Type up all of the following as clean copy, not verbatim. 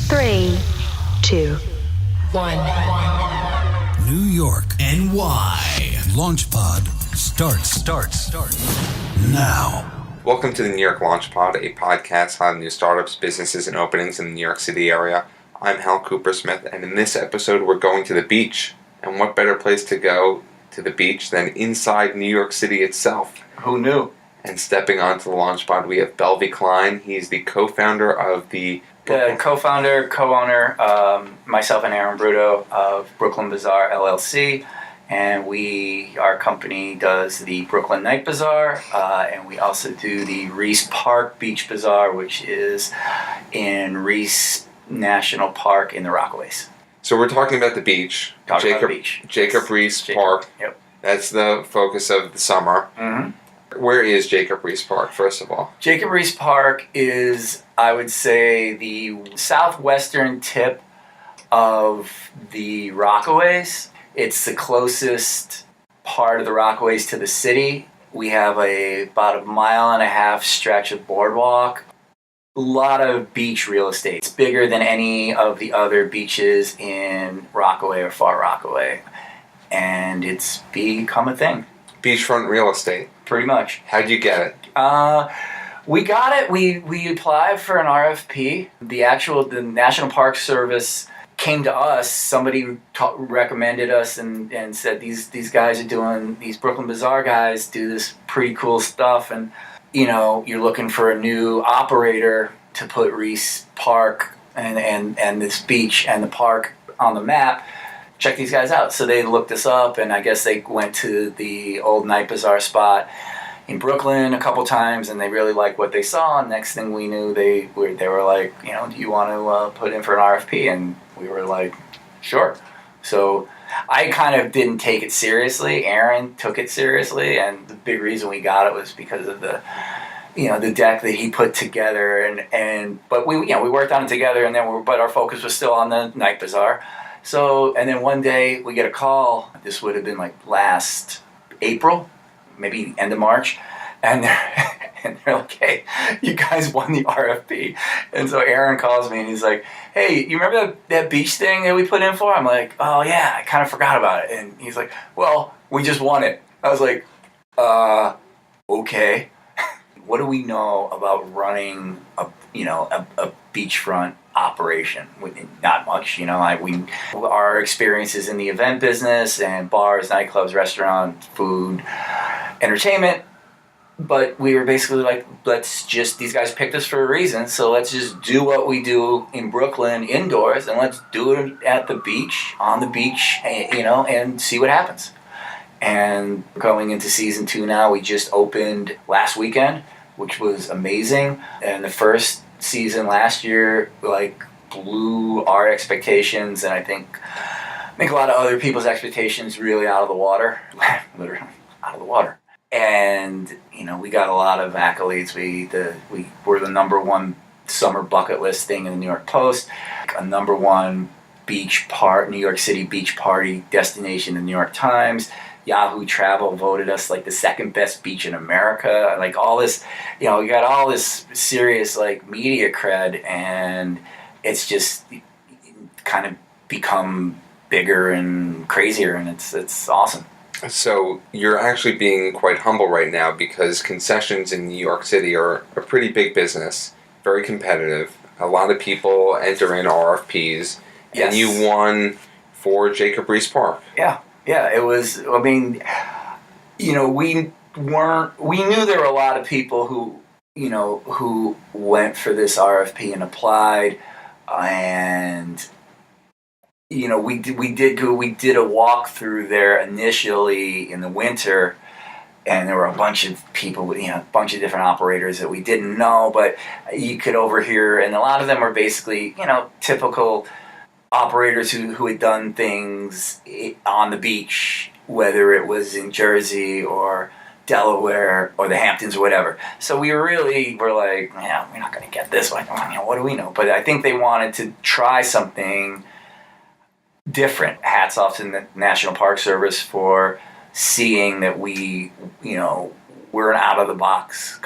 3, 2, 1. New York, NY. Launch Pod starts now. Welcome to the New York Launch Pod, a podcast on new startups, businesses, and openings in the New York City area. I'm Hal Cooper-Smith, and in this episode, we're going to the beach. And what better place to go to the beach than inside New York City itself? Who knew? And stepping onto the Launch Pod, we have Belvy Klein. He's the co-founder of the... co-founder, co-owner, myself and Aaron Broudo of Brooklyn Bazaar LLC. And our company does the Brooklyn Night Bazaar, and we also do the Riis Park Beach Bazaar, which is in Riis National Park in the Rockaways. So we're talking about the beach. Jacob Riis Park. Yep. That's the focus of the summer. Mm-hmm. Where is Jacob Riis Park, first of all? Jacob Riis Park is, I would say, the southwestern tip of the Rockaways. It's the closest part of the Rockaways to the city. We have about a 1.5 mile stretch of boardwalk. A lot of beach real estate. It's bigger than any of the other beaches in Rockaway or Far Rockaway. And it's become a thing. Beachfront real estate. Pretty much. How'd you get it? We got it. We applied for an RFP. The National Park Service came to us. Somebody recommended us and said these guys are doing, these Brooklyn Bazaar guys do this pretty cool stuff, and you're looking for a new operator to put Riis Park and this beach and the park on the map. Check these guys out. So they looked us up, and I guess they went to the old Night Bazaar spot in Brooklyn a couple times, and they really liked what they saw. And next thing we knew, they were like, do you want to put in for an RFP? And we were like, sure. So I kind of didn't take it seriously. Aaron took it seriously, and the big reason we got it was because of the deck that he put together. But we worked on it together, and but our focus was still on the Night Bazaar. So, and then one day we get a call. This would have been like last April, maybe end of March, and they're like, "Hey, you guys won the RFP." And so Aaron calls me and he's like, "Hey, you remember that beach thing that we put in for?" I'm like, "Oh yeah, I kind of forgot about it." And he's like, "Well, we just won it." I was like, "Okay." What do we know about running a beachfront operation? Not much, our experiences in the event business and bars, nightclubs, restaurant, food, entertainment. But we were basically like, these guys picked us for a reason, so let's just do what we do in Brooklyn indoors, and let's do it at the beach, on the beach, and see what happens. And going into season 2 now, we just opened last weekend, which was amazing. And the first season last year, blew our expectations, and I think a lot of other people's expectations really out of the water. Literally out of the water. And, we got a lot of accolades. We were the #1 summer bucket list thing in the New York Post, a #1 New York City beach party destination in the New York Times. Yahoo Travel voted us the second best beach in America. All this, we got all this serious media cred, and it's just kind of become bigger and crazier, and it's awesome. So you're actually being quite humble right now, because concessions in New York City are a pretty big business, very competitive. A lot of people enter in RFPs, yes. And you won for Jacob Riis Park. Yeah, it was, we knew there were a lot of people who went for this RFP and applied, and we did a walkthrough there initially in the winter, and there were a bunch of people, a bunch of different operators that we didn't know, but you could overhear, and a lot of them were basically, typical operators who had done things on the beach, whether it was in Jersey or Delaware or the Hamptons or whatever. So we were like, we're not going to get this one. What do we know? But I think they wanted to try something different. Hats off to the National Park Service for seeing that we're an out-of-the-box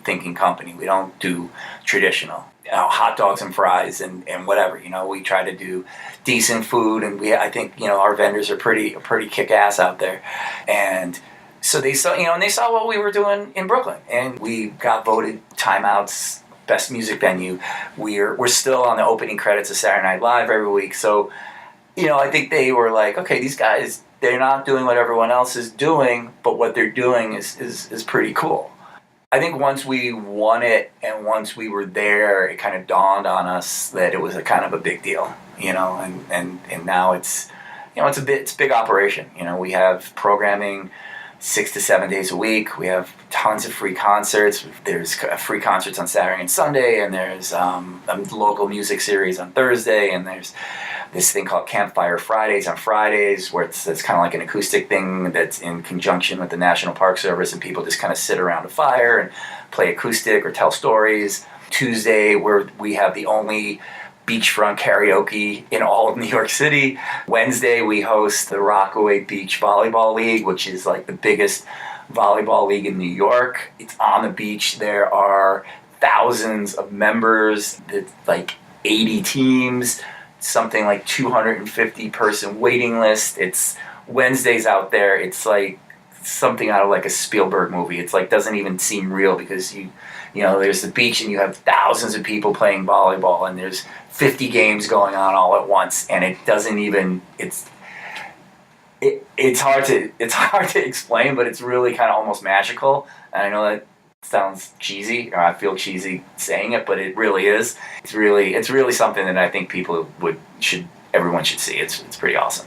thinking company. We don't do traditional. hot dogs and fries and whatever. We try to do decent food, and I think our vendors are pretty kick-ass out there. And so they saw and they saw what we were doing in Brooklyn, and we got voted Time Out's best music venue. We're still on the opening credits of Saturday Night Live every week. So I think they were like, okay, these guys, they're not doing what everyone else is doing, but what they're doing is pretty cool. I think once we won it and once we were there, it kind of dawned on us that it was a kind of a big deal, and now it's a big operation. We have programming 6 to 7 days a week. We have tons of free concerts. There's free concerts on Saturday and Sunday, and there's a local music series on Thursday, and there's this thing called Campfire Fridays on Fridays, where it's kind of like an acoustic thing that's in conjunction with the National Park Service, and people just kind of sit around a fire and play acoustic or tell stories. Tuesday, where we have the only beachfront karaoke in all of New York City. Wednesday, we host the Rockaway Beach Volleyball League, which is like the biggest volleyball league in New York. It's on the beach. There are thousands of members. It's like 80 teams, something like 250 person waiting list. It's Wednesdays out there. It's like something out of like a Spielberg movie. It's like doesn't even seem real because there's the beach and you have thousands of people playing volleyball and there's 50 games going on all at once, and it doesn't even it's hard to explain, but it's really kind of almost magical. And I know that sounds cheesy, or I feel cheesy saying it, but it really is. It's really something that I think everyone should see. It's pretty awesome.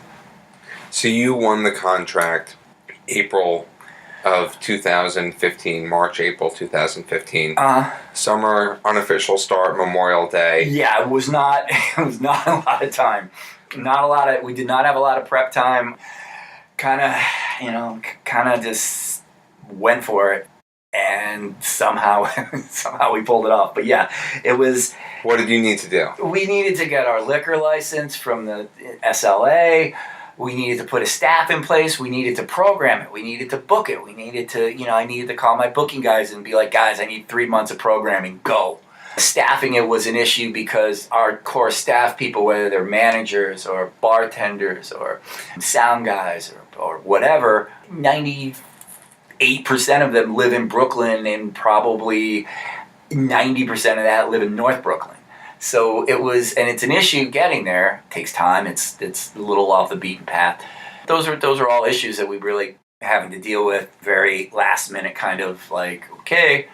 So you won the contract April of 2015, April 2015. Summer unofficial start, Memorial Day. Yeah, it was not a lot of time. We did not have a lot of prep time. Kind of just went for it, and somehow we pulled it off. But yeah, it was. What did you need to do? We needed to get our liquor license from the SLA. We needed to put a staff in place. We needed to program it. We needed to book it. We needed to, I needed to call my booking guys and be like, guys, I need 3 months of programming. Go. Staffing it was an issue because our core staff people, whether they're managers or bartenders or sound guys or whatever, 98% of them live in Brooklyn, and probably 90% of that live in North Brooklyn. So it's an issue getting there. It takes time. It's a little off the beaten path. Those are all issues that we really having to deal with. Very last minute, kind of like, okay,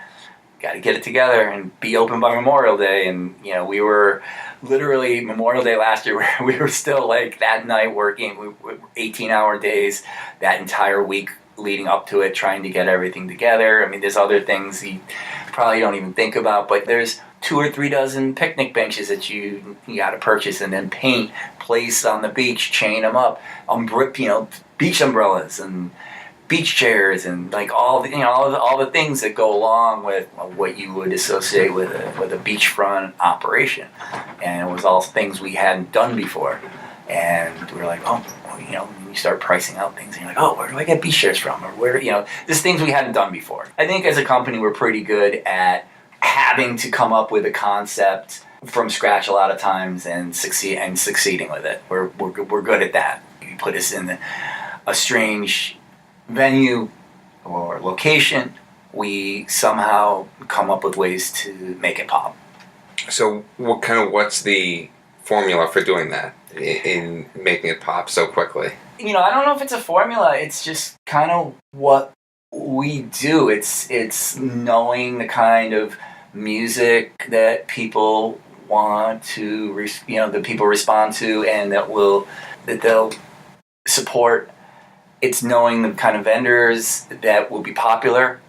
got to get it together and be open by Memorial Day. And we were literally Memorial Day last year. We were still like that night working 18-hour days that entire week leading up to it, trying to get everything together. I mean, there's other things you probably don't even think about, but there's 2 or 3 dozen picnic benches that you got to purchase and then paint, place on the beach, chain them up, beach umbrellas and beach chairs and like all the things that go along with what you would associate with a beachfront operation. And it was all things we hadn't done before. And we were like, you start pricing out things and you're like, oh, where do I get beach chairs from? Or where, there's things we hadn't done before. I think as a company, we're pretty good at having to come up with a concept from scratch a lot of times and succeeding with it. We're good at that. You put us in a strange venue or location, we somehow come up with ways to make it pop. So what's the formula for doing that in making it pop so quickly? I don't know if it's a formula. It's just kind of what we do. It's knowing the kind of music that people want to, that people respond to and that they'll support. It's knowing the kind of vendors that will be popular.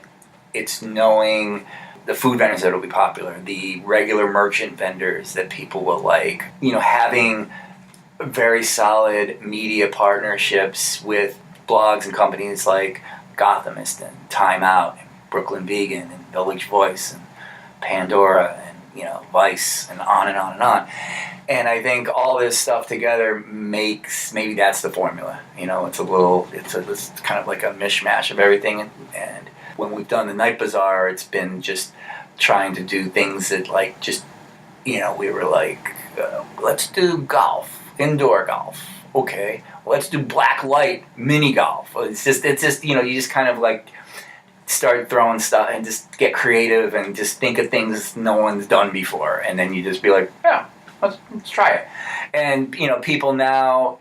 It's knowing the food vendors that will be popular, the regular merchant vendors that people will like. Having very solid media partnerships with blogs and companies like Gothamist and Time Out and Brooklyn Vegan and Village Voice and Pandora and Vice and on and on and on. And I think all this stuff together maybe that's the formula. It's kind of like a mishmash of everything. And when we've done the night bazaar, it's been just trying to do things that like just we were like, let's do golf, indoor golf. Okay, let's do black light mini golf. It's just you just kind of like start throwing stuff and just get creative and just think of things no one's done before, and then you just be like, yeah, let's try it. And people now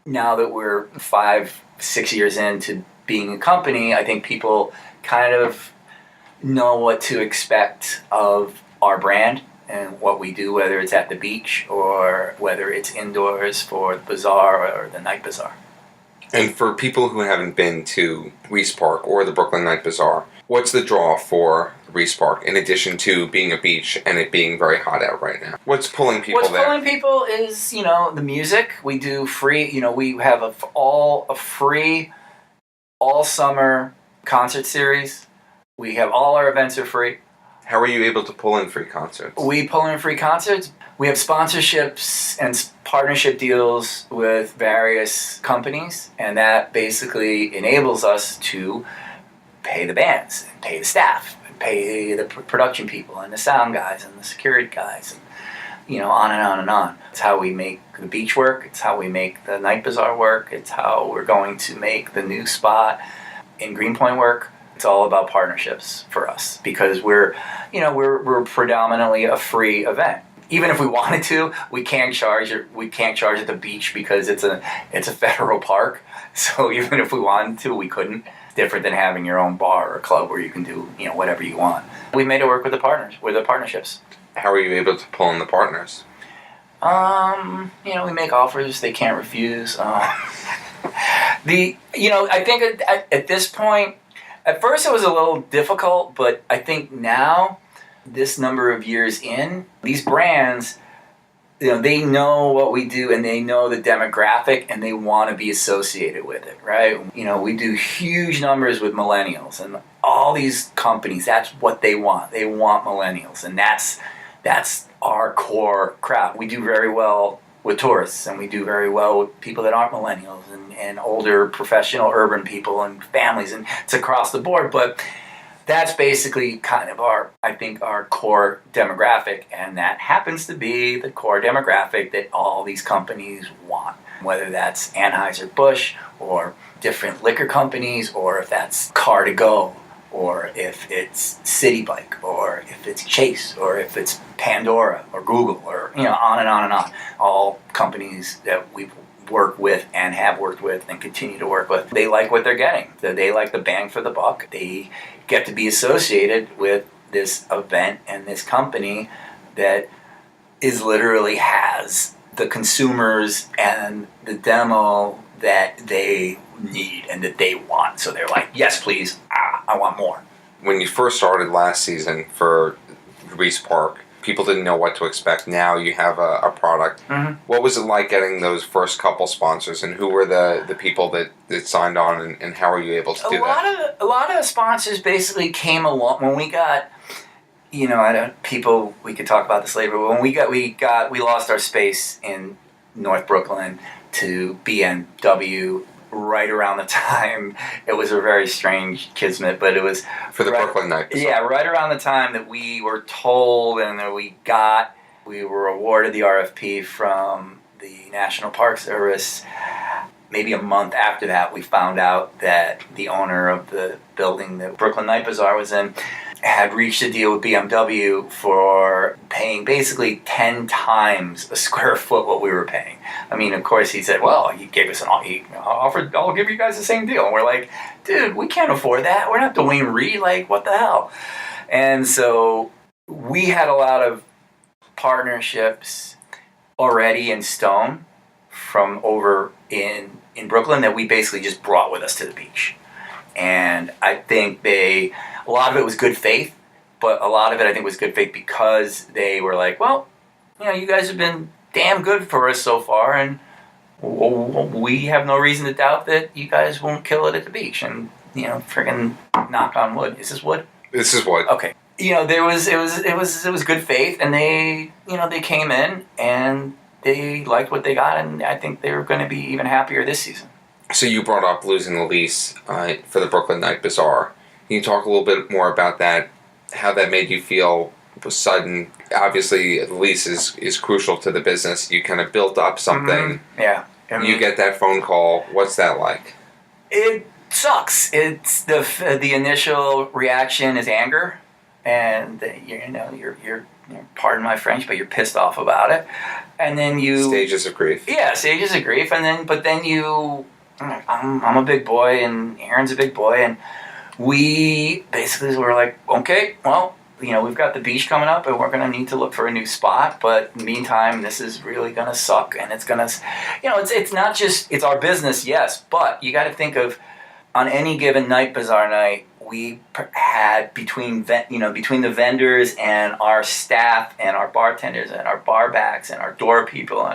that we're 5-6 years into being a company, I think people kind of know what to expect of our brand and what we do, whether it's at the beach or whether it's indoors for the bazaar or the night bazaar. And for people who haven't been to Riis Park or the Brooklyn Night Bazaar, what's the draw for Riis Park in addition to being a beach and it being very hot out right now? What's pulling people there? What's pulling people is, the music. We do free, we have a free all summer concert series. We have all our events are free. How are you able to pull in free concerts? We pull in free concerts. We have sponsorships and partnership deals with various companies, and that basically enables us to pay the bands, and pay the staff, and pay the production people, and the sound guys, and the security guys, and on and on and on. It's how we make the beach work. It's how we make the night bazaar work. It's how we're going to make the new spot in Greenpoint work. It's all about partnerships for us because we're predominantly a free event. Even if we wanted to, we can't charge at the beach because it's a federal park. So even if we wanted to, we couldn't. It's different than having your own bar or club where you can do whatever you want. We made it work with the partnerships. How are you able to pull in the partners? We make offers they can't refuse. I think at this point. At first it was a little difficult, but I think now, this number of years in, these brands, they know what we do and they know the demographic and they want to be associated with it, right? We do huge numbers with millennials and all these companies, that's what they want. They want millennials, and that's our core crowd. We do very well with tourists, and we do very well with people that aren't millennials and older professional urban people and families, and it's across the board. But that's basically kind of our core demographic, and that happens to be the core demographic that all these companies want, whether that's Anheuser-Busch or different liquor companies, or if that's Car to Go, or if it's City Bike, or if it's Chase, or if it's Pandora or Google, or on and on and on. All companies that we've worked with and have worked with and continue to work with, they like what they're getting. They like the bang for the buck. They get to be associated with this event and this company that is literally has the consumers and the demo that they need and that they want. So they're like, yes, please, I want more. When you first started last season for Riis Park, people didn't know what to expect. Now you have a product. Mm-hmm. What was it like getting those first couple sponsors, and who were the people that signed on, and how were you able to do that? A lot of sponsors basically came along when we got, people, we could talk about this later, but when we lost our space in North Brooklyn to BMW right around the time, it was a very strange kismet, but it was for the Brooklyn Night Bazaar. Yeah, right around the time that we were told and that we were awarded the RFP from the National Park Service. Maybe a month after that, we found out that the owner of the building that Brooklyn Night Bazaar was in had reached a deal with BMW for paying basically 10 times a square foot what we were paying. I mean, of course, he said, well, he gave us I'll give you guys the same deal. And we're like, dude, we can't afford that. We're not Dwayne Reed. Like, what the hell? And so we had a lot of partnerships already in stone from over in Brooklyn that we basically just brought with us to the beach. And I think a lot of it was good faith, but a lot of it I think was good faith because they were like, well, you guys have been damn good for us so far, and we have no reason to doubt that you guys won't kill it at the beach. And friggin' knock on wood. Is this wood? This is wood. Okay. It was good faith, and they came in and they liked what they got, and I think they were going to be even happier this season. So you brought up losing the lease for the Brooklyn Night Bazaar. Can you talk a little bit more about that, how that made you feel sudden, obviously the lease is crucial to the business. You kind of built up something. Yeah. I mean, You get that phone call. What's that like? It sucks. It's the initial reaction is anger, and you're pardon my French, but you're pissed off about it, and then you Stages of grief. Yeah, stages of grief, and then you. I'm a big boy, and Aaron's a big boy, and we basically were like, okay, well, we've got the beach coming up, and we're going to need to look for a new spot. But in the meantime, this is really going to suck, and it's going to, it's not just, it's our business, yes, but you got to think of, on any given night, bazaar night, we had between the vendors and our staff and our bartenders and our bar backs and our door people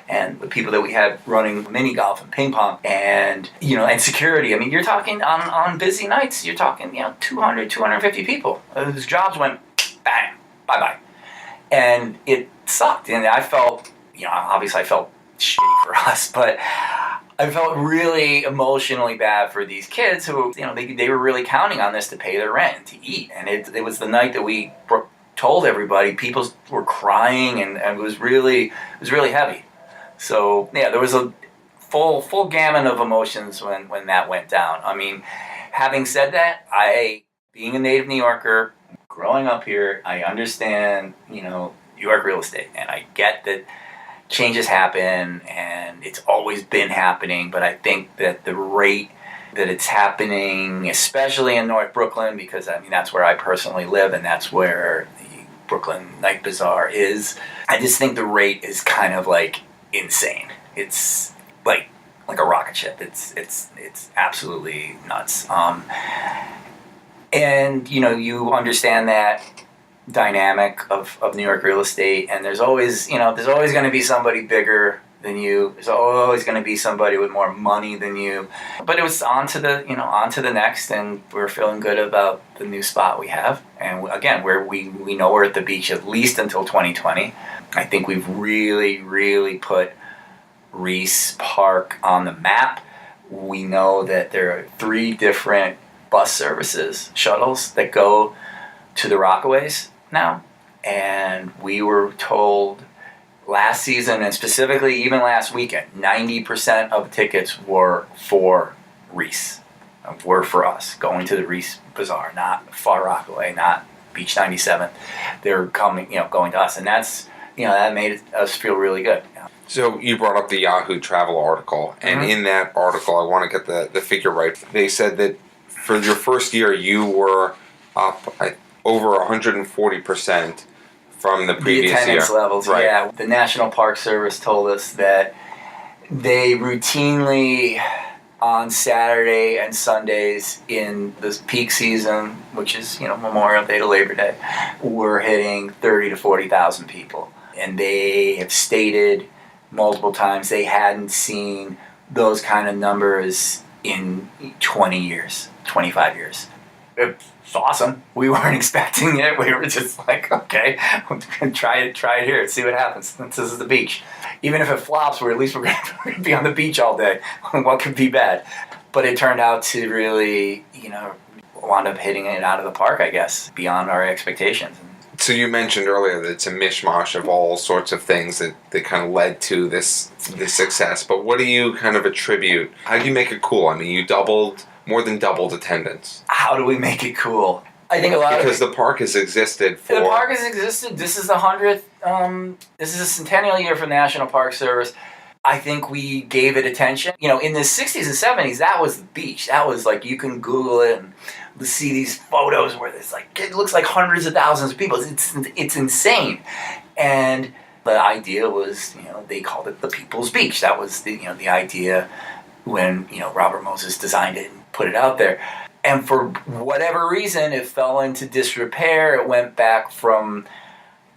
and the people that we had running mini golf and ping pong and and security. I mean, you're talking on busy nights, you're talking 200, 250 people whose jobs went bang, bye bye, and it sucked. And I felt, obviously I felt shitty for us, but I felt really emotionally bad for these kids who, they were really counting on this to pay their rent and to eat. And it was the night that we told everybody. People were crying, and it was really heavy. So yeah, there was a full gamut of emotions when that went down. I mean, having said that, being a native New Yorker, growing up here, I understand, New York real estate, and I get that changes happen, and it's always been happening, but I think that the rate that it's happening, especially in North Brooklyn, because that's where I personally live, and that's where the Brooklyn Night Bazaar is, I just think the rate is kind of like insane. It's like a rocket ship. It's absolutely nuts. And you understand that dynamic of New York real estate, and there's always going to be somebody bigger than you. There's always going to be somebody with more money than you. But it was on to the next, and we're feeling good about the new spot we have. And again, we know we're at the beach at least until 2020. I think we've really put Riis Park on the map. We know that there are 3 different bus services, shuttles that go to the Rockaways now, and we were told last season, and specifically even last weekend, 90% of tickets were for Riis, were for us, going to the Riis Bazaar, not Far Rockaway, not Beach 97. They're coming, going to us, and that's, that made us feel really good. So you brought up the Yahoo travel article, and in that article, I want to get the figure right. They said that for your first year, you were up over 140% from the previous year. The attendance levels, right. Yeah. The National Park Service told us that they routinely, on Saturday and Sundays in the peak season, which is Memorial Day to Labor Day, we're hitting 30 to 40,000 people. And they have stated multiple times they hadn't seen those kind of numbers in 20 years, 25 years. It's awesome. We weren't expecting it. We were just like, okay, try it here, see what happens. This is the beach. Even if it flops, at least we're going to be on the beach all day. What could be bad? But it turned out to really, wound up hitting it out of the park, I guess, beyond our expectations. So you mentioned earlier that it's a mishmash of all sorts of things that kind of led to this success. But what do you kind of attribute? How do you make it cool? I mean, you more than doubled attendance. How do we make it cool? I think because the park has existed for... The park has existed. This is the 100th, this is a centennial year for the National Park Service. I think we gave it attention. In the 60s and 70s, that was the beach. That was like, you can Google it and see these photos where it's like, it looks like hundreds of thousands of people. It's insane. And the idea was, they called it the People's Beach. That was the idea when, Robert Moses designed it and put it out there. And for whatever reason, it fell into disrepair. It went back from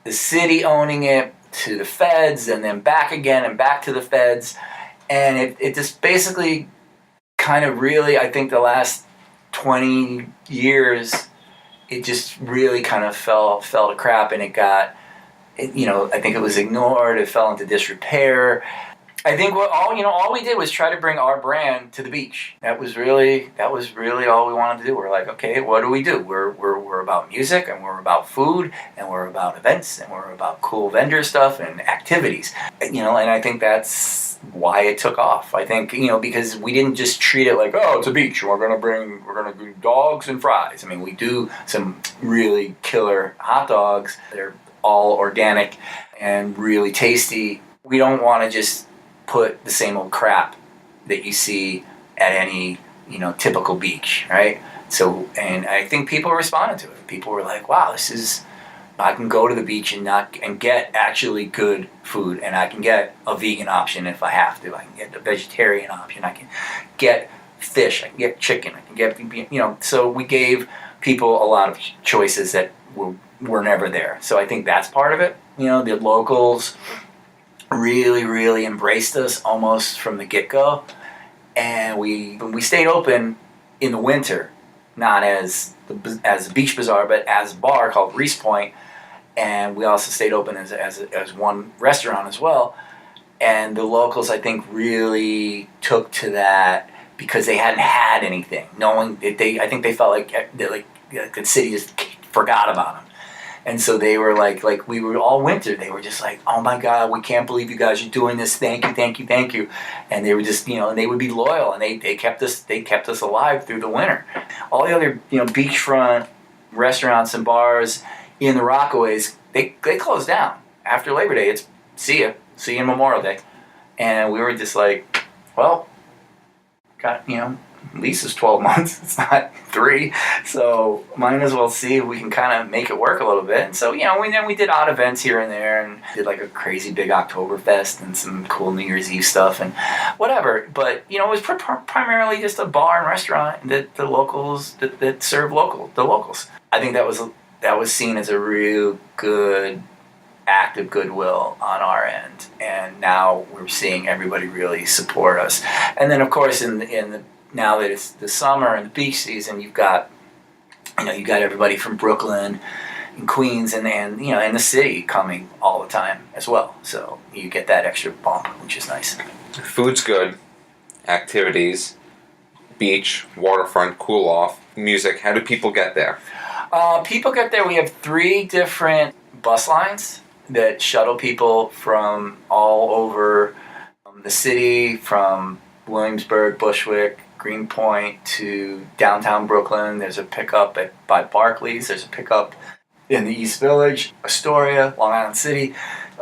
the city owning it to the feds, and then back again and back to the feds. And it just basically kind of really, I think the last 20 years, it just really kind of fell to crap, and I think it was ignored. It fell into disrepair. I think all we did was try to bring our brand to the beach. That was really all we wanted to do. We're like, okay, what do we do? We're about music, and we're about food, and we're about events, and we're about cool vendor stuff and activities. And I think that's why it took off. I think, because we didn't just treat it like, oh, it's a beach, and we're gonna do dogs and fries. I mean, we do some really killer hot dogs. They're all organic and really tasty. We don't want to just put the same old crap that you see at any typical beach, right? So, and I think people responded to it. People were like, wow, I can go to the beach and get actually good food, and I can get a vegan option if I have to. I can get a vegetarian option. I can get fish. I can get chicken. I can get, so we gave people a lot of choices that were never there. So I think that's part of it. The locals really, really embraced us almost from the get-go. And we stayed open in the winter, not as a beach bazaar, but as a bar called Riis Point. And we also stayed open as one restaurant as well. And the locals, I think, really took to that because they hadn't had anything. I think they felt like the city just forgot about them. And so they were like we were all winter. They were just like, oh my God, we can't believe you guys are doing this. Thank you, thank you, thank you. And they were just, and they would be loyal, and they kept us alive through the winter. All the other, beachfront restaurants and bars in the Rockaways, they closed down after Labor Day. It's see you in Memorial Day, and we were just like, well, got lease is 12 months. It's not 3. So might as well see if we can kind of make it work a little bit. And so, we did odd events here and there, and did like a crazy big Oktoberfest and some cool New Year's Eve stuff and whatever. But, it was primarily just a bar and restaurant that the locals, that serve the locals. I think that was seen as a real good act of goodwill on our end. And now we're seeing everybody really support us. And then, of course, now that it's the summer and the beach season, you've got everybody from Brooklyn and Queens and the city coming all the time as well. So you get that extra bump, which is nice. Food's good, activities, beach, waterfront, cool off, music. How do people get there? People get there. We have 3 different bus lines that shuttle people from all over the city, from Williamsburg, Bushwick, Greenpoint to downtown Brooklyn. There's a pickup by Barclays. There's a pickup in the East Village, Astoria, Long Island City,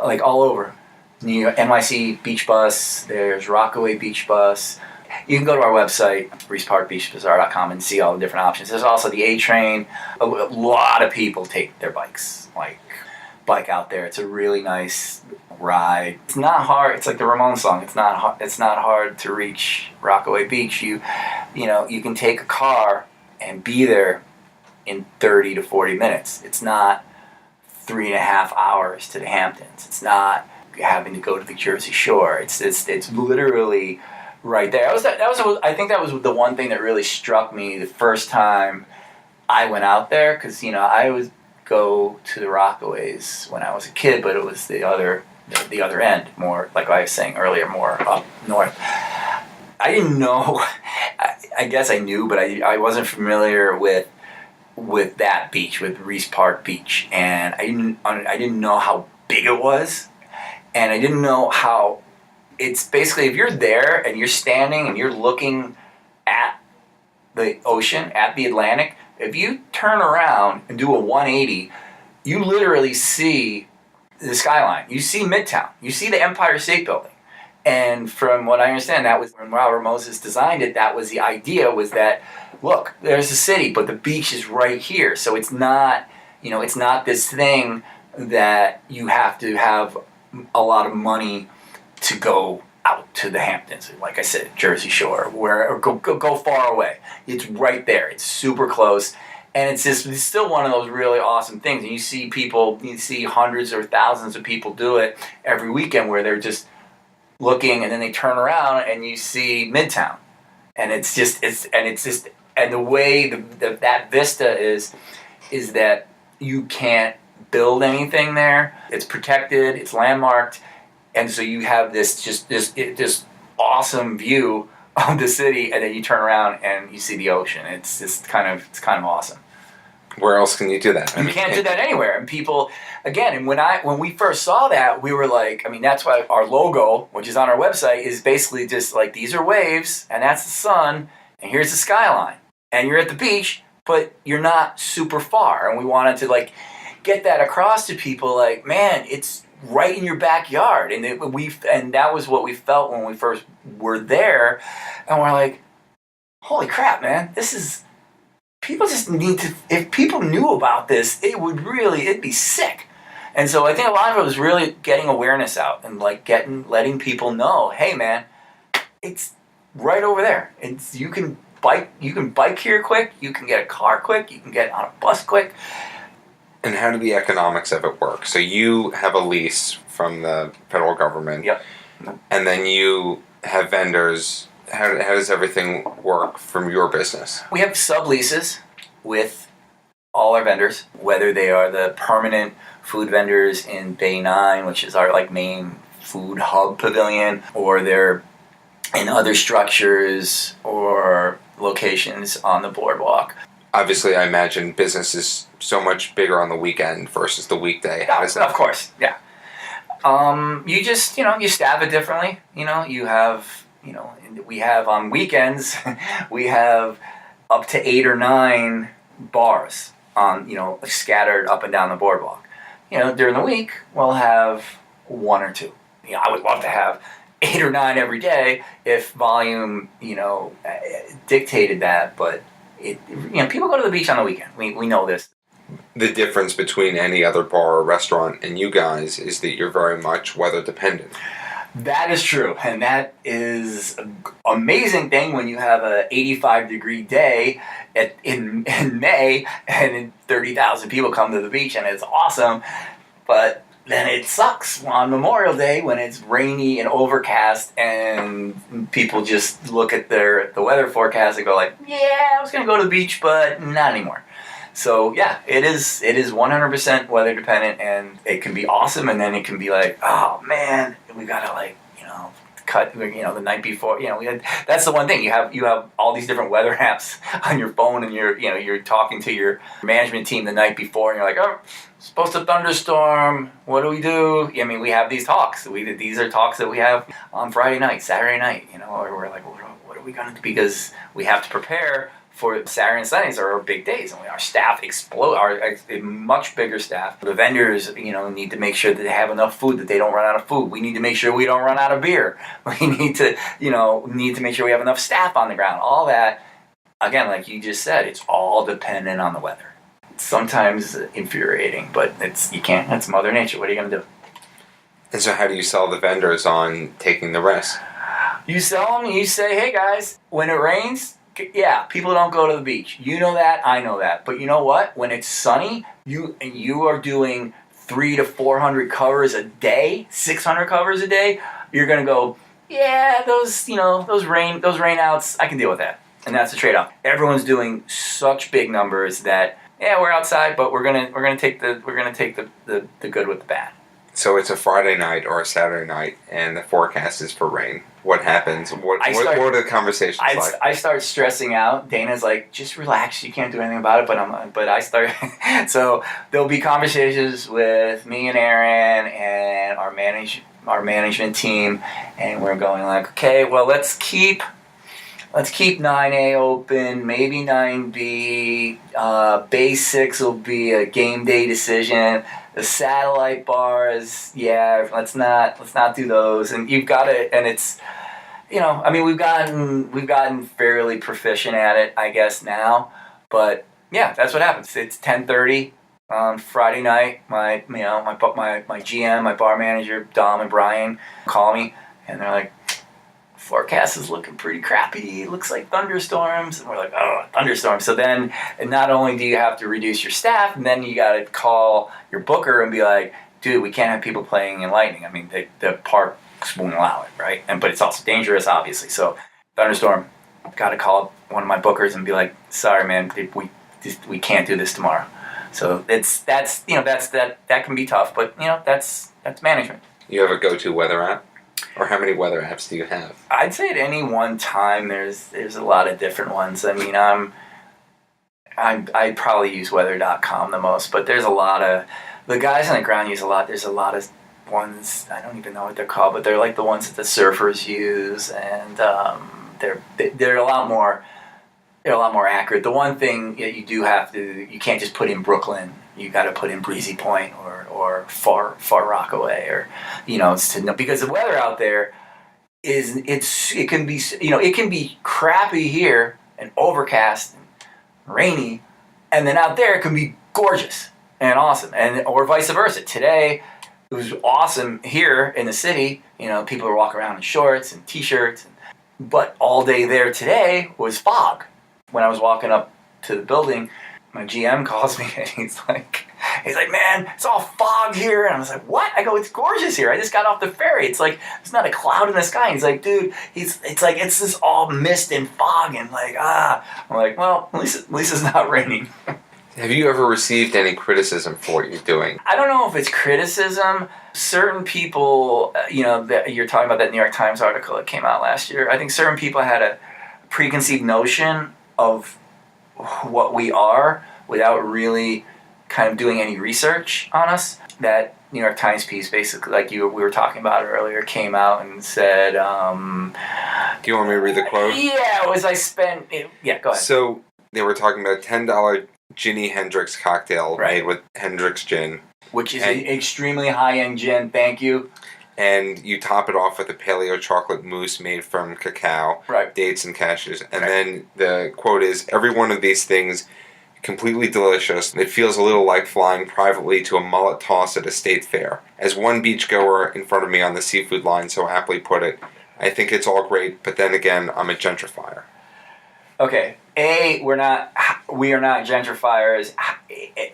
like all over. New York, NYC Beach Bus. There's Rockaway Beach Bus. You can go to our website, riisparkbeachbazaar.com, and see all the different options. There's also the A train. A lot of people take their bikes, bike out there. It's a really nice ride. It's not hard. It's like the Ramones song. It's not hard to reach Rockaway Beach. You can take a car and be there in 30 to 40 minutes. It's not 3.5 hours to the Hamptons. It's not having to go to the Jersey Shore. It's literally right there. I think that was the one thing that really struck me the first time I went out there, because I would go to the Rockaways when I was a kid, but it was the other end, more like I was saying earlier, more up north. I didn't know. I guess I knew, but I wasn't familiar with that beach, with Riis Park Beach, and I didn't know how big it was, and I didn't know how. It's basically, if you're there and you're standing and you're looking at the ocean, at the Atlantic, if you turn around and do a 180, you literally see the skyline. You see Midtown. You see the Empire State Building. And from what I understand, that was when Robert Moses designed it. That was the idea, was that, look, there's the city, but the beach is right here. So it's not, it's not this thing that you have to have a lot of money to go out to the Hamptons, like I said, Jersey Shore, or go far away. It's right there. It's super close, and it's still one of those really awesome things. And you see hundreds or thousands of people do it every weekend, where they're just looking, and then they turn around and you see Midtown, and the way that vista is that you can't build anything there. It's protected. It's landmarked. And so you have this awesome view of the city, and then you turn around and you see the ocean. It's kind of awesome. Where else can you do that? You can't do that anywhere. And people, again, and when we first saw that, we were like, I mean, that's why our logo, which is on our website, is basically just like, these are waves, and that's the sun, and here's the skyline. And you're at the beach, but you're not super far. And we wanted to like get that across to people, like, man, it's right in your backyard. And that was what we felt when we first were there. And we're like, holy crap, man, this is... People just need to, if people knew about this, it'd be sick. And so I think a lot of it was really getting awareness out and like letting people know, hey man, it's right over there. You can bike here quick, you can get a car quick, you can get on a bus quick. And how do the economics of it work? So you have a lease from the federal government. Yep. And then you have vendors. How does everything work from your business? We have subleases with all our vendors, whether they are the permanent food vendors in Bay 9, which is our like main food hub pavilion, or they're in other structures or locations on the boardwalk. Obviously, I imagine business is so much bigger on the weekend versus the weekday. How does that? Of course, yeah. You just, you staff it differently. We have on weekends, we have up to 8 or 9 bars on, scattered up and down the boardwalk. During the week, we'll have 1 or 2. I would love to have 8 or 9 every day if volume, dictated that. But people go to the beach on the weekend. We know this. The difference between any other bar or restaurant and you guys is that you're very much weather dependent. That is true, and that is an amazing thing when you have a 85-degree day in May and 30,000 people come to the beach, and it's awesome. But then it sucks on Memorial Day when it's rainy and overcast, and people just look at the weather forecast and go like, "Yeah, I was going to go to the beach, but not anymore." So yeah, it is 100% weather dependent, and it can be awesome, and then it can be like, oh man, we gotta cut the night before. That's the one thing, you have all these different weather apps on your phone, and you're talking to your management team the night before, and you're like, oh, it's supposed to thunderstorm. What do we do? I mean, we have these talks. These are talks that we have on Friday night, Saturday night. Or we're like, what are we gonna do? Because we have to prepare for Saturday and Sundays are our big days, and our staff explode. A much bigger staff. The vendors, need to make sure that they have enough food, that they don't run out of food. We need to make sure we don't run out of beer. We need to, make sure we have enough staff on the ground. All that, again, like you just said, it's all dependent on the weather. It's sometimes infuriating, but you can't. That's Mother Nature. What are you gonna do? And so, how do you sell the vendors on taking the risk? You sell them. You say, hey guys, when it rains. Yeah, people don't go to the beach. You know that, I know that. But you know what? When it's sunny, you are doing 300 to 400 covers a day, 600 covers a day. You're gonna go, yeah, those rain outs, I can deal with that. And that's the trade-off. Everyone's doing such big numbers that we're outside, but we're gonna take the good with the bad. So it's a Friday night or a Saturday night, and the forecast is for rain. What happens? What are the conversations like? I start stressing out. Dana's like, just relax. You can't do anything about it. But I start. So there'll be conversations with me and Aaron and our management team, and we're going like, okay, well, let's keep 9A open, maybe 9B. Bay 6 will be a game day decision. The satellite bars, let's not do those. And you've got it, and it's, we've gotten fairly proficient at it, I guess now. But yeah, that's what happens. It's 10:30 on Friday night. My GM, my bar manager, Dom and Brian, call me, and they're like, forecast is looking pretty crappy. It looks like thunderstorms. And we're like, oh, thunderstorms. So then, not only do you have to reduce your staff, and then you got to call your booker and be like, dude, we can't have people playing in lightning. I mean, the parks won't allow it, right? But it's also dangerous, obviously. So thunderstorm, got to call one of my bookers and be like, sorry, man, we can't do this tomorrow. So that can be tough, but that's management. You have a go-to weather app? Or how many weather apps do you have? I'd say at any one time there's a lot of different ones. I mean, I probably use weather.com the most, but there's a lot of, the guys on the ground use a lot. There's a lot of ones, I don't even know what they're called, but they're like the ones that the surfers use, and they're a lot more accurate. The one thing that you do have to, you can't just put in Brooklyn. You got to put in Breezy Point or far Rockaway, or it's to know, because the weather out there it can be crappy here and overcast and rainy, and then out there it can be gorgeous and awesome, and or vice versa. Today it was awesome here in the city. People were walking around in shorts and t-shirts, but all day there today was fog. When I was walking up to the building, my GM calls me and he's like, man, it's all fog here. And I was like, what? I go, it's gorgeous here. I just got off the ferry. It's like, there's not a cloud in the sky. And he's like, dude, it's like, it's this all mist and fog and like, I'm like, well, at least it's not raining. Have you ever received any criticism for what you're doing? I don't know if it's criticism. Certain people, that you're talking about that New York Times article that came out last year. I think certain people had a preconceived notion of what we are without really kind of doing any research on us. That New York Times piece, basically, like we were talking about earlier, came out and said... Do you want me to read the quote? Yeah, go ahead. So, they were talking about $10 Ginny Hendrix cocktail made with Hendrix gin. Which is an extremely high-end gin, thank you. And you top it off with a paleo chocolate mousse made from cacao, dates and cashews. And then the quote is, every one of these things completely delicious. It feels a little like flying privately to a mullet toss at a state fair. As one beachgoer in front of me on the seafood line so aptly put it, I think it's all great, but then again, I'm a gentrifier. Okay, we are not gentrifiers.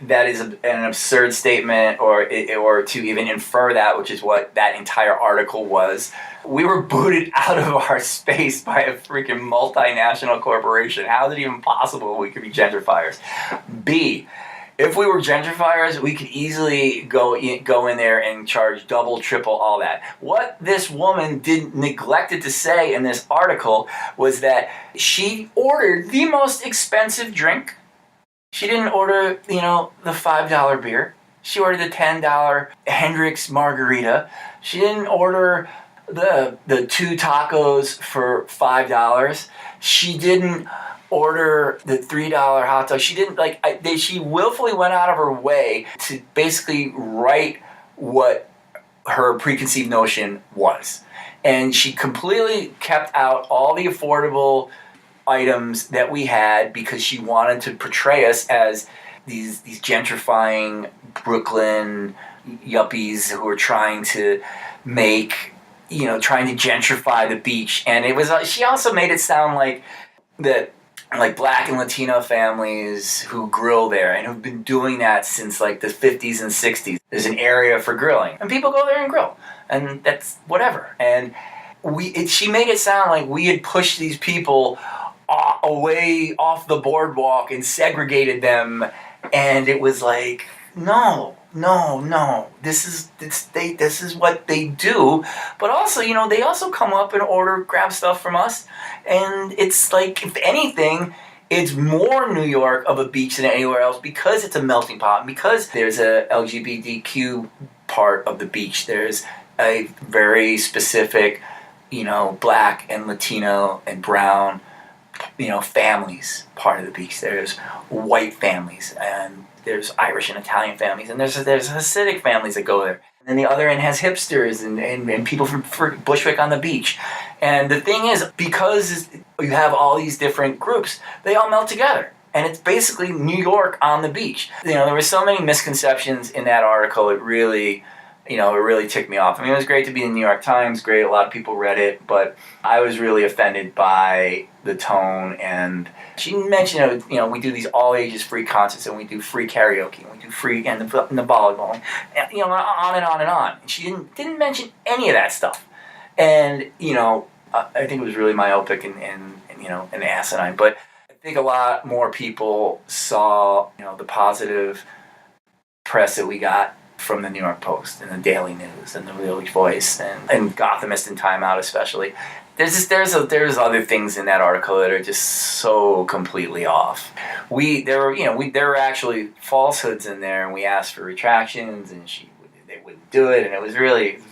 That is an absurd statement, or to even infer that, which is what that entire article was. We were booted out of our space by a freaking multinational corporation. How is it even possible we could be gentrifiers? B, if we were gentrifiers, we could easily go in there and charge double, triple, all that. What this woman neglected to say in this article was that she ordered the most expensive drink. She didn't order, the $5 beer. She ordered the $10 Hendrix margarita. She didn't order the 2 tacos for $5. She didn't order the $3 hot dog. She didn't she willfully went out of her way to basically write what her preconceived notion was. And she completely kept out all the affordable items that we had because she wanted to portray us as these gentrifying Brooklyn yuppies who are trying to trying to gentrify the beach. And it was she also made it sound like that, like Black and Latino families who grill there and who've been doing that since like the 50s and 60s. There's an area for grilling and people go there and grill, and that's whatever. And she made it sound like we had pushed these people away off the boardwalk and segregated them, and it was like, no. This is what they do. But also, they also come up and grab stuff from us. And it's like, if anything, it's more New York of a beach than anywhere else because it's a melting pot. Because there's a LGBTQ part of the beach. There's a very specific, Black and Latino and brown, families part of the beach. There's white families, and there's Irish and Italian families, and there's Hasidic families that go there. And then the other end has hipsters and people from Bushwick on the beach. And the thing is, because you have all these different groups, they all melt together. And it's basically New York on the beach. There were so many misconceptions in that article, it really ticked me off. I mean, it was great to be in the New York Times, great, a lot of people read it, but I was really offended by the tone. And she mentioned, we do these all ages free concerts, and we do free karaoke, and we do free and the volleyball, and on and on and on. And she didn't mention any of that stuff. And I think it was really myopic and asinine. But I think a lot more people saw the positive press that we got from the New York Post and the Daily News and the Village Voice and Gothamist and Time Out especially. There's other things in that article that are just so completely off. There were actually falsehoods in there, and we asked for retractions, and they wouldn't do it, and it was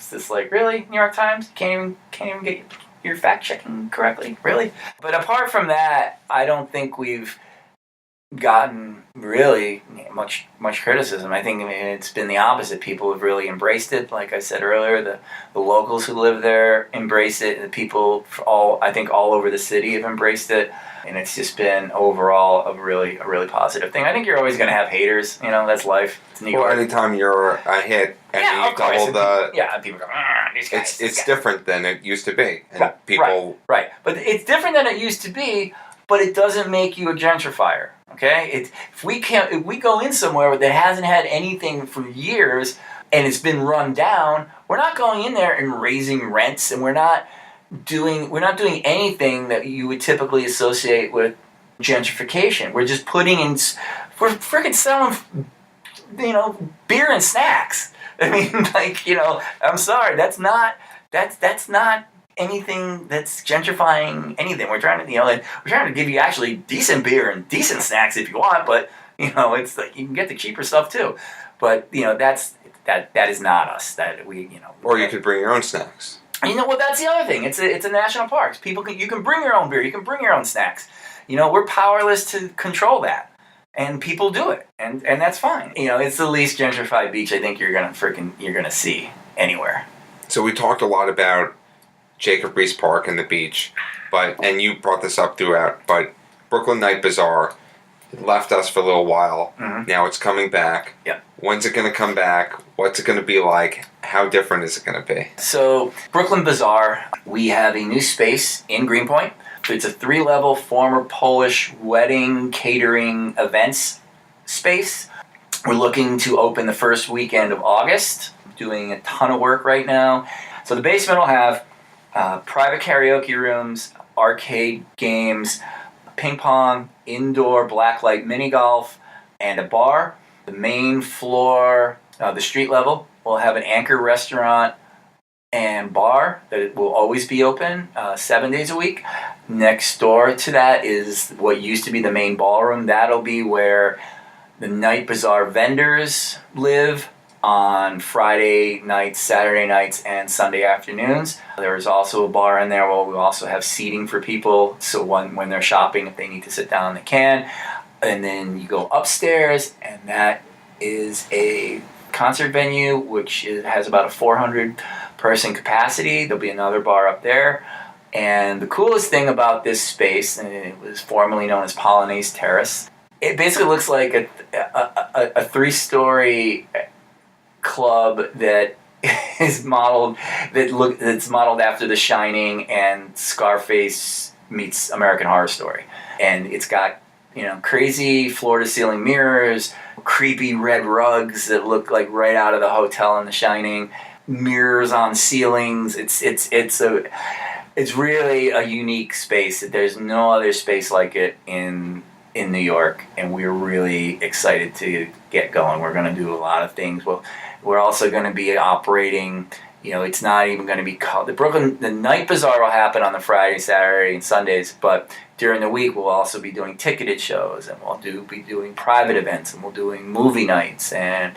just like, really, New York Times can't even get your fact checking correctly, really. But apart from that, I don't think we've gotten really much criticism. I think it's been the opposite. People have really embraced it. Like I said earlier, the locals who live there embrace it. The people all over the city have embraced it, and it's just been overall a really positive thing. I think you're always going to have haters. That's life. It's New York. Well, anytime you're a hit and you double people go, these guys. It's different than it used to be, and people right. But it's different than it used to be. But it doesn't make you a gentrifier. Okay, if we go in somewhere that hasn't had anything for years and it's been run down, we're not going in there and raising rents, and we're not doing anything that you would typically associate with gentrification. We're just we're freaking selling, beer and snacks. I mean, I'm sorry, that's not anything that's gentrifying anything. We're trying to give you actually decent beer and decent snacks if you want, but it's like you can get the cheaper stuff too. But that is not us. That we or you could bring your own snacks. Well, that's the other thing. It's a national park. You can bring your own beer. You can bring your own snacks. We're powerless to control that, and people do it, and that's fine. It's the least gentrified beach I think you're gonna see anywhere. So we talked a lot about Jacob Riis Park and the beach, and you brought this up throughout, but Brooklyn Night Bazaar left us for a little while. Mm-hmm. Now it's coming back. Yeah. When's it going to come back? What's it going to be like? How different is it going to be? So, Brooklyn Bazaar, we have a new space in Greenpoint. It's a 3-level former Polish wedding catering events space. We're looking to open the first weekend of August. Doing a ton of work right now. So the basement will have private karaoke rooms, arcade games, ping pong, indoor blacklight mini golf, and a bar. The main floor, the street level, will have an anchor restaurant and bar that will always be open 7 days a week. Next door to that is what used to be the main ballroom. That'll be where the Night Bazaar vendors live on Friday nights, Saturday nights, and Sunday afternoons. There's also a bar in there where we also have seating for people, so when they're shopping, if they need to sit down, they can. And then you go upstairs, and that is a concert venue, which has about a 400-person capacity. There'll be another bar up there. And the coolest thing about this space, and it was formerly known as Polonaise Terrace, it basically looks like a 3-story club that is that's modeled after The Shining and Scarface meets American Horror Story. And it's got crazy floor-to-ceiling mirrors, creepy red rugs that look like right out of the hotel in The Shining, mirrors on ceilings. It's really a unique space. There's no other space like it in New York, and we're really excited to get going. We're going to do a lot of things. We're also going to be operating. It's not even going to be called the Night Bazaar will happen on the Friday, Saturday, and Sundays, but during the week we'll also be doing ticketed shows, and we'll be doing private events, and we'll doing movie nights and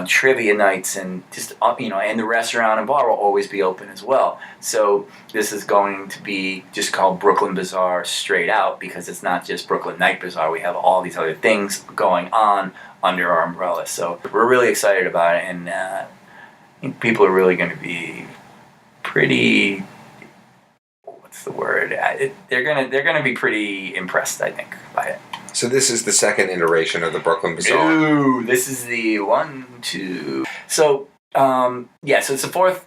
trivia nights, and just and the restaurant and bar will always be open as well. So this is going to be just called Brooklyn Bazaar straight out, because it's not just Brooklyn Night Bazaar. We have all these other things going on under our umbrella. So we're really excited about it, and I think people are really going to be pretty. What's the word? They're gonna be pretty impressed, I think, by it. So this is the second iteration of the Brooklyn Bazaar. Ooh, this is the 1, 2. So so it's the 4th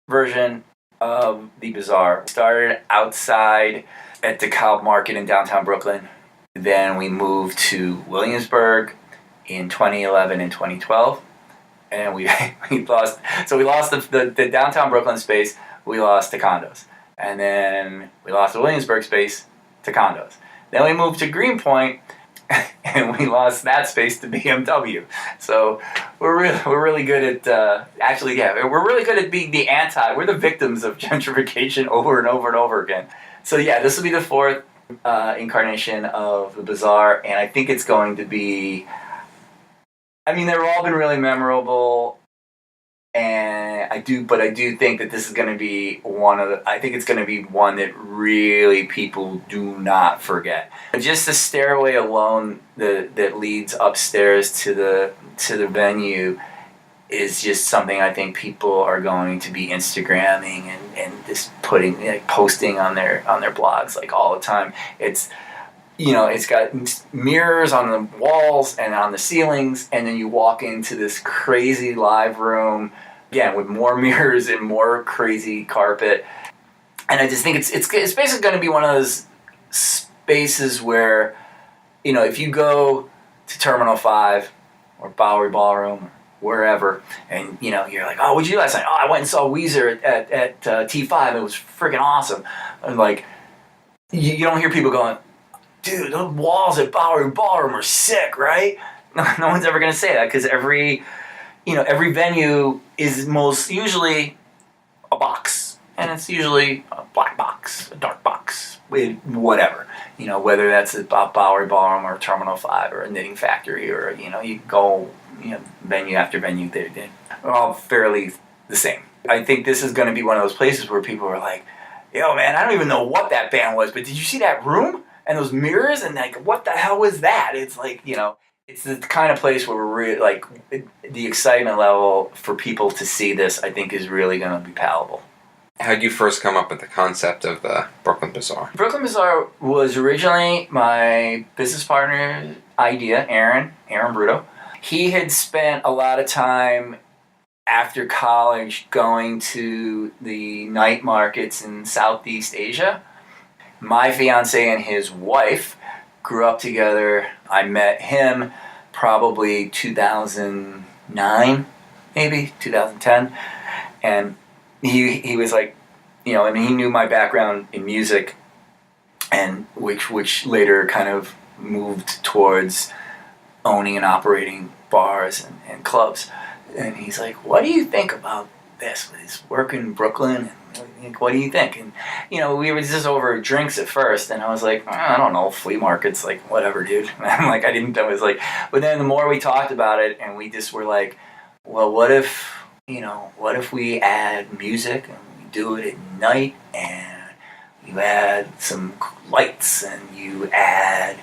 version of the bazaar. It started outside at the Cobb Market in downtown Brooklyn. Then we moved to Williamsburg in 2011 and 2012, and we lost the downtown Brooklyn space. We lost to condos, and then we lost the Williamsburg space to condos. Then we moved to Greenpoint, and we lost that space to BMW. So we're really good at we're really good at being the anti. We're the victims of gentrification over and over and over again. So yeah, this will be the fourth incarnation of the bazaar, and I think it's going to be. I mean, they've all been really memorable, and I do think that this is going to be I think it's going to be one that really people do not forget. Just the stairway alone that leads upstairs to the venue is just something I think people are going to be Instagramming and just posting on their blogs like all the time. It's it's got mirrors on the walls and on the ceilings, and then you walk into this crazy live room, again, with more mirrors and more crazy carpet. And I just think it's basically going to be one of those spaces where, if you go to Terminal 5 or Bowery Ballroom or wherever, and, you're like, oh, what'd you do last night? Oh, I went and saw Weezer at T5. It was freaking awesome. And, like, you don't hear people going, dude, the walls at Bowery Ballroom are sick, right? No one's ever going to say that, because every venue is most usually a box, and it's usually a black box, a dark box, with whatever, whether that's at Bowery Ballroom or Terminal 5 or a Knitting Factory, or, you go, venue after venue, they're all fairly the same. I think this is going to be one of those places where people are like, yo, man, I don't even know what that band was, but did you see that room? And those mirrors, and like, what the hell was that? It's like, it's the kind of place where we're really, like, the excitement level for people to see this, I think, is really going to be palatable. How did you first come up with the concept of the Brooklyn Bazaar? Brooklyn Bazaar was originally my business partner's idea, Aaron Broudo. He had spent a lot of time after college going to the night markets in Southeast Asia. My fiance and his wife grew up together. I met him probably 2009, maybe 2010, and he was like, he knew my background in music, and which later kind of moved towards owning and operating bars and clubs. And he's like, what do you think about this? He's working in Brooklyn. What do you think? And, we were just over drinks at first, and I was like, I don't know, flea markets, like, whatever, dude. And I'm like, but then the more we talked about it, and we just were like, well, what if we add music, and we do it at night, and you add some lights, and you add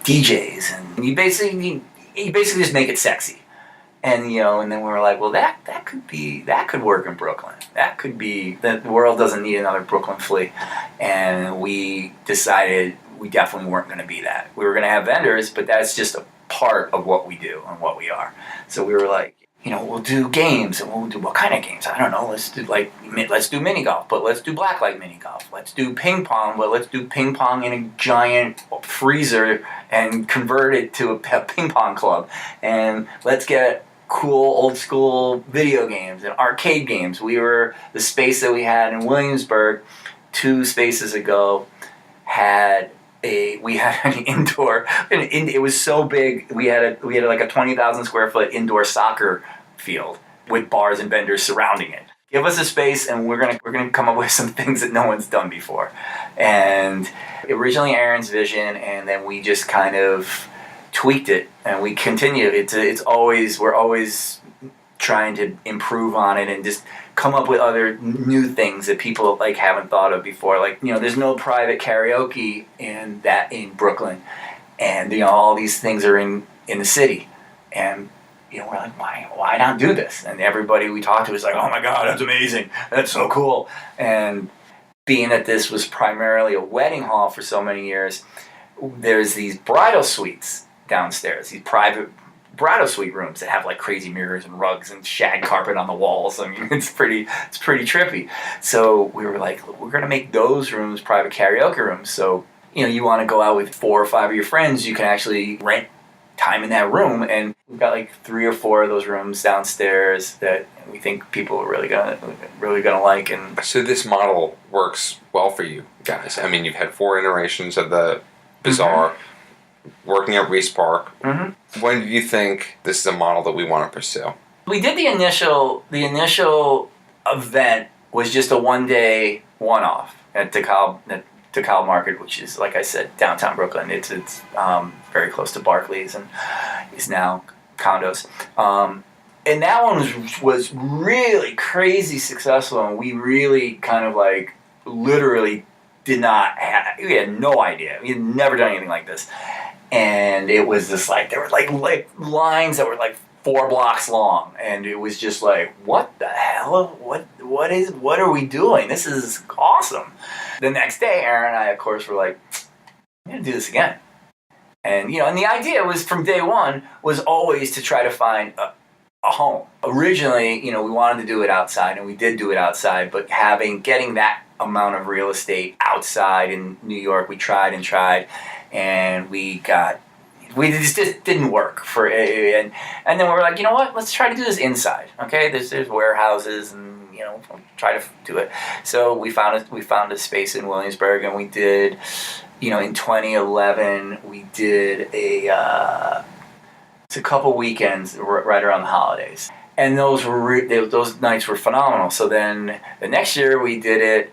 DJs, and you basically just make it sexy. And and then we were like, well, that could work in Brooklyn. The world doesn't need another Brooklyn flea. And we decided we definitely weren't going to be that. We were going to have vendors, but that's just a part of what we do and what we are. So we were like, we'll do games, and we'll do what kind of games? I don't know. Let's do mini golf, but let's do blacklight mini golf. Let's do ping pong, but let's do ping pong in a giant freezer and convert it to a ping pong club. And let's get cool old school video games and arcade games. The space that we had in Williamsburg 2 spaces ago we had an indoor, it was so big, we had like a 20,000 square foot indoor soccer field with bars and vendors surrounding it. Give us a space, and we're gonna come up with some things that no one's done before. And originally Aaron's vision, and then we just kind of tweaked it, and we continue. We're always trying to improve on it and just come up with other new things that people like haven't thought of before. Like, there's no private karaoke in Brooklyn, and all these things are in the city, and we're like, why not do this? And everybody we talked to was like, oh my God, that's amazing, that's so cool. And being that this was primarily a wedding hall for so many years, there's these bridal suites downstairs, these private bridal suite rooms that have like crazy mirrors and rugs and shag carpet on the walls. I mean, it's pretty trippy. So we were like, we're gonna make those rooms private karaoke rooms. So you want to go out with 4 or 5 of your friends, you can actually rent time in that room, and we've got like 3 or 4 of those rooms downstairs that we think people are really gonna like. And so this model works well for you guys. I mean, you've had 4 iterations of the bazaar. Mm-hmm. working at Riis Park. Mm-hmm. When did you think this is a model that we want to pursue? We did the initial event was just a one-day one-off at DeKalb Market, which is, like I said, downtown Brooklyn. It's very close to Barclays and is now condos. And that one was really crazy successful, and we really kind of like literally we had no idea. We had never done anything like this. And it was just like, there were like lines that were like 4 blocks long, and it was just like, what the hell? What are we doing? This is awesome. The next day, Aaron and I, of course, were like, we're gonna do this again. And and the idea was from day one was always to try to find a home. Originally, we wanted to do it outside, and we did do it outside, but getting that amount of real estate outside in New York, we tried, and we just didn't work for it. And then we were like, you know what? Let's try to do this inside. Okay, there's warehouses, and try to do it. So we found a space in Williamsburg, and we did, in 2011 we did a couple weekends right around the holidays, and those nights were phenomenal. So then the next year we did it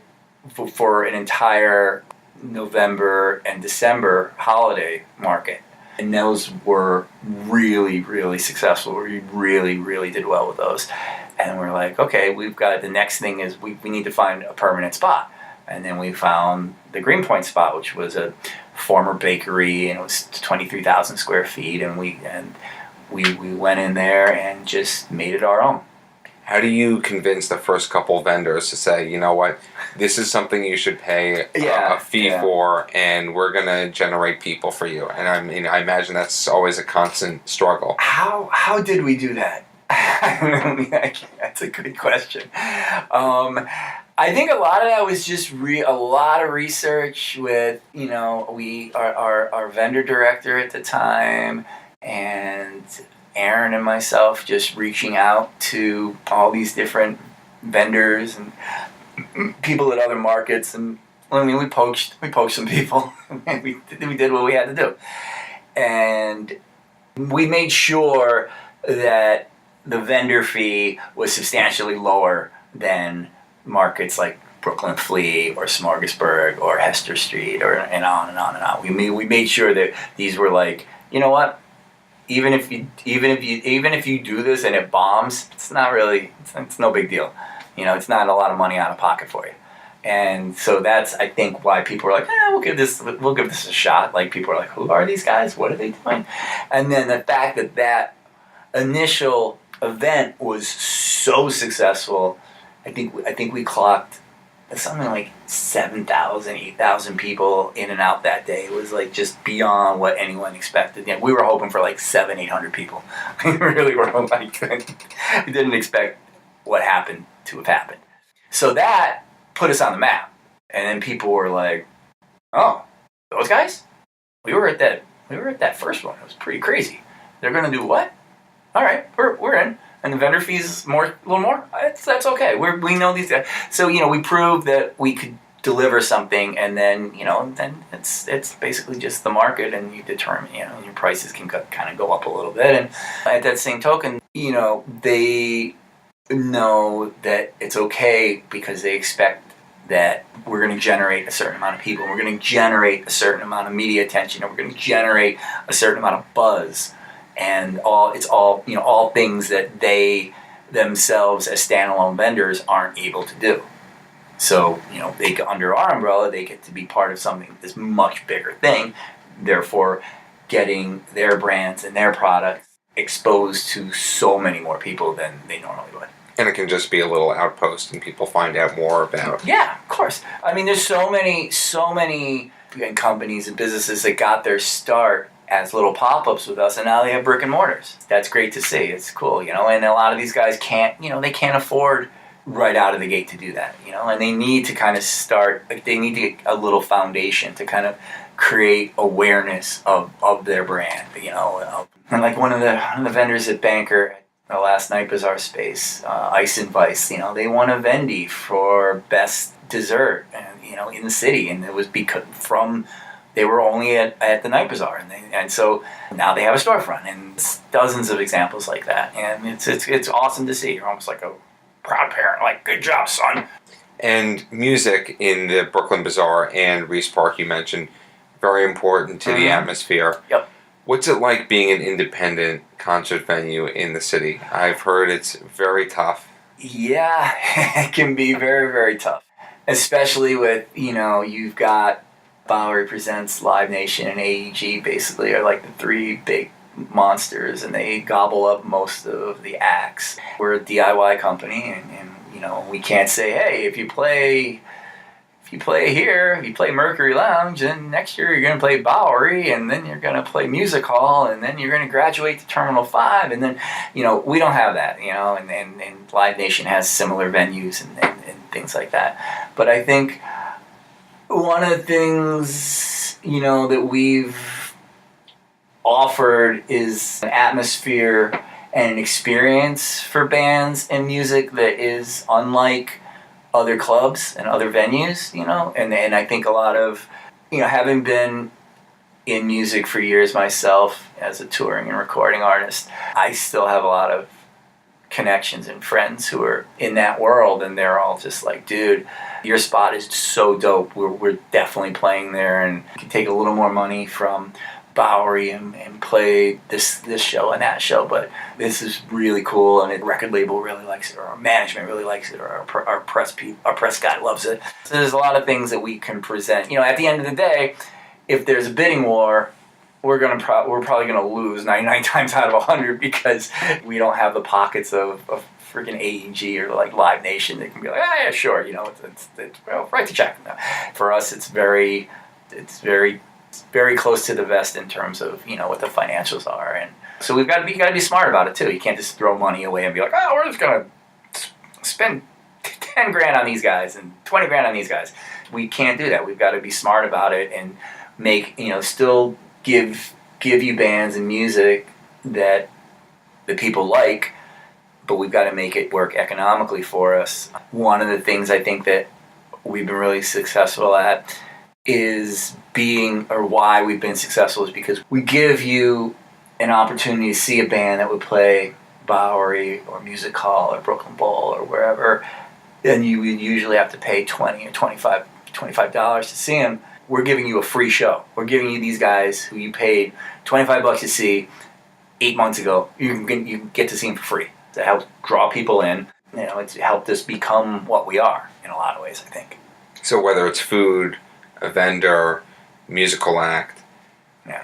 for an entire November and December holiday market. And those were really, really successful. We really, really did well with those. And we're like, okay, the next thing is we need to find a permanent spot. And then we found the Greenpoint spot, which was a former bakery, and it was 23,000 square feet. And we went in there and just made it our own. How do you convince the first couple vendors to say, you know what, this is something you should pay a fee for, and we're going to generate people for you? And I imagine that's always a constant struggle. How did we do that? That's a good question. I think a lot of that was just a lot of research with, our vendor director at the time, and Aaron and myself just reaching out to all these different vendors and people at other markets, and we poached some people. And we did what we had to do, and we made sure that the vendor fee was substantially lower than markets like Brooklyn Flea or Smorgasburg or Hester Street and on and on and on. We made sure that these were like, you know what? Even if you do this and it bombs, it's no big deal. It's not a lot of money out of pocket for you. And so that's, I think, why people are like, we'll give this a shot. Like, people are like, who are these guys? What are they doing? And then the fact that initial event was so successful, I think we clocked something like 7,000, 8,000 people in and out that day. It was like just beyond what anyone expected. We were hoping for like 700-800 people. We really were hoping. We didn't expect what happened to have happened. So that put us on the map. And then people were like, oh, those guys? We were at that first one. It was pretty crazy. They're going to do what? All right, we're in. And the vendor fees a little more. That's okay. We know these guys. So we proved that we could deliver something, and then then it's basically just the market, and you determine your prices can kind of go up a little bit. And at that same token, they know that it's okay because they expect that we're going to generate a certain amount of people, and we're going to generate a certain amount of media attention, and we're going to generate a certain amount of buzz. And all things that they themselves as standalone vendors aren't able to do. So, they under our umbrella, they get to be part of something, this much bigger thing, therefore getting their brands and their products exposed to so many more people than they normally would. And it can just be a little outpost, and people find out more about. Yeah, of course. I mean, there's so many companies and businesses that got their start as little pop-ups with us, and now they have brick and mortars. That's great to see. It's cool, and a lot of these guys can't afford right out of the gate to do that, and they need to kind of start, they need to get a little foundation to kind of create awareness of their brand, And like one of the vendors at Banker, the last night Bazaar space, Ice and Vice, they won a Vendy for best dessert, in the city, and it was from they were only at the Night Bazaar, and so now they have a storefront, and it's dozens of examples like that, and it's awesome to see. You're almost like a proud parent, like, good job, son. And music in the Brooklyn Bazaar and Riis Park, you mentioned, very important to the atmosphere. Yep. What's it like being an independent concert venue in the city? I've heard it's very tough. Yeah, it can be very, very tough. Especially with, you've got Bowery Presents, Live Nation, and AEG basically are like the three big monsters, and they gobble up most of the acts. We're a DIY company, and we can't say, hey, if you play here, if you play Mercury Lounge, then next year you're going to play Bowery, and then you're going to play Music Hall, and then you're going to graduate to Terminal 5, and then, we don't have that, and Live Nation has similar venues and things like that. But I think one of the things, that we've offered is an atmosphere and an experience for bands and music that is unlike other clubs and other venues, and I think a lot of, having been in music for years myself as a touring and recording artist, I still have a lot of connections and friends who are in that world, and they're all just like, dude, your spot is so dope. We're definitely playing there, and you can take a little more money from Bowery and play this show and that show, but this is really cool, and the record label really likes it, or our management really likes it, or our press guy loves it. So there's a lot of things that we can present. At the end of the day, if there's a bidding war, we're probably gonna lose 99 times out of 100 because we don't have the pockets of freaking AEG or like Live Nation that can be like, yeah, sure, write the check. No. For us, it's very close to the vest in terms of what the financials are, and so we've got to be smart about it too. You can't just throw money away and be like, oh, we're just gonna spend 10 grand on these guys and 20 grand on these guys. We can't do that. We've got to be smart about it and make still give you bands and music that people like, but we've got to make it work economically for us. One of the things I think that we've been really successful at is why we've been successful is because we give you an opportunity to see a band that would play Bowery or Music Hall or Brooklyn Bowl or wherever, and you would usually have to pay $20 or $25 to see them. We're giving you a free show. We're giving you these guys who you paid $25 to see 8 months ago. You get to see them for free. To help draw people in, it's helped us become what we are in a lot of ways, I think. So whether it's food, a vendor, musical act,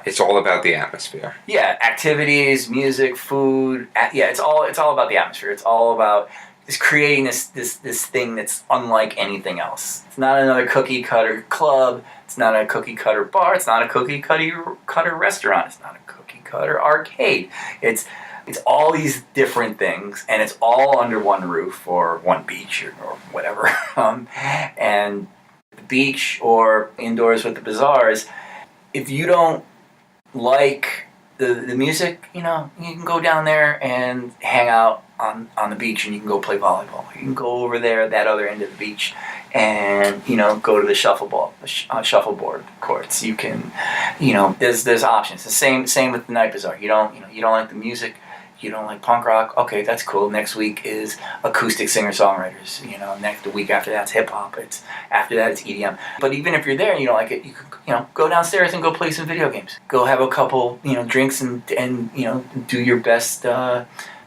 it's all about the atmosphere. Yeah, activities, music, food. It's all about the atmosphere. It's all about just creating this thing that's unlike anything else. It's not another cookie cutter club. It's not a cookie cutter bar. It's not a cookie cutter restaurant. It's not a cookie cutter arcade. It's all these different things, and it's all under one roof or one beach or whatever. And the beach or indoors with the bazaars, if you don't like the music, you can go down there and hang out on the beach, and you can go play volleyball. You can go over there at that other end of the beach and go to the shuffleboard courts. You can, there's options. The same with the Night Bazaar. You don't like the music. You don't like punk rock? Okay, that's cool. Next week is acoustic singer-songwriters. The week after that's hip-hop. After that it's EDM. But even if you're there and you don't like it, you can, go downstairs and go play some video games. Go have a couple, drinks and do your best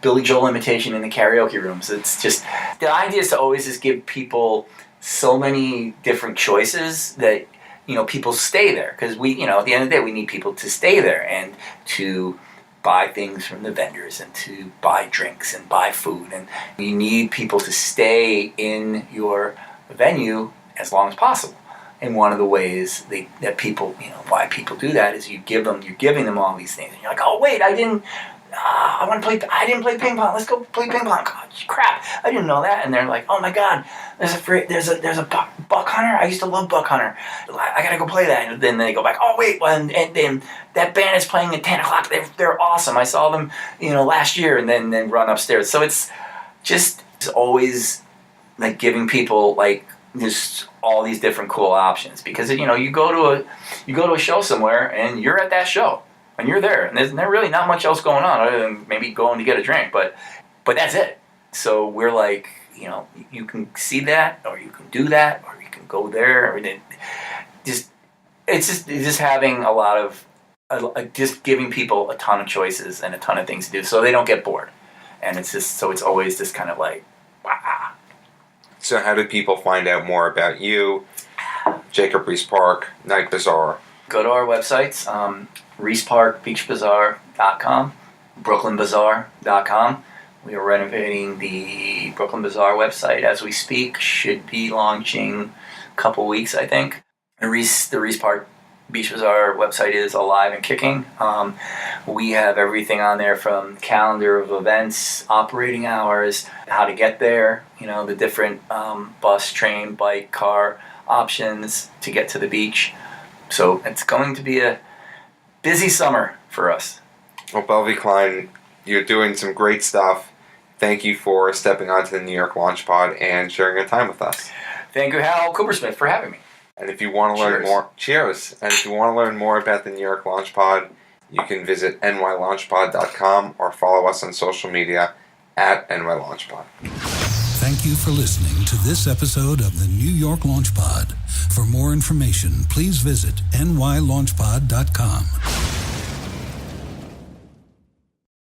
Billy Joel imitation in the karaoke rooms. It's just, the idea is to always just give people so many different choices that, people stay there. Because we, at the end of the day, we need people to stay there and to buy things from the vendors and to buy drinks and buy food, and you need people to stay in your venue as long as possible. And one of the ways that people, why people do that is you're giving them all these things, and you're like, oh wait, I didn't play ping pong. Let's go play ping pong. God, crap, I didn't know that. And they're like, oh my God, there's a buck hunter. I used to love buck hunter. I gotta go play that. And then they go back. Oh wait, and then that band is playing at 10 o'clock. They're awesome. I saw them, last year. And then run upstairs. So it's always like giving people like just all these different cool options. Because you go to a show somewhere and you're at that show and you're there, and there's really not much else going on other than maybe going to get a drink, but that's it. So we're like, you can see that, or you can do that, or you can go there, or it's just having a lot of just giving people a ton of choices and a ton of things to do, so they don't get bored. And it's always this kind of like, wow. So how do people find out more about you, Jacob Riis Park, Night Bazaar? Go to our websites, Riis Park Beach Bazaar.com, BrooklynBazaar.com. We are renovating the Brooklyn Bazaar website as we speak. Should be launching a couple weeks, I think. The Riis Park Beach Bazaar website is alive and kicking. We have everything on there from calendar of events, operating hours, how to get there, the different bus, train, bike, car options to get to the beach. So it's going to be a busy summer for us. Well, Belvy Klein, you're doing some great stuff. Thank you for stepping onto the New York Launch Pod and sharing your time with us. Thank you, Hal Coopersmith, for having me. And if you want to learn more, cheers. And if you want to learn more about the New York Launch Pod, you can visit nylaunchpod.com or follow us on social media at nylaunchpod. Thank you for listening to this episode of the New York Launch Pod. For more information, please visit nylaunchpod.com.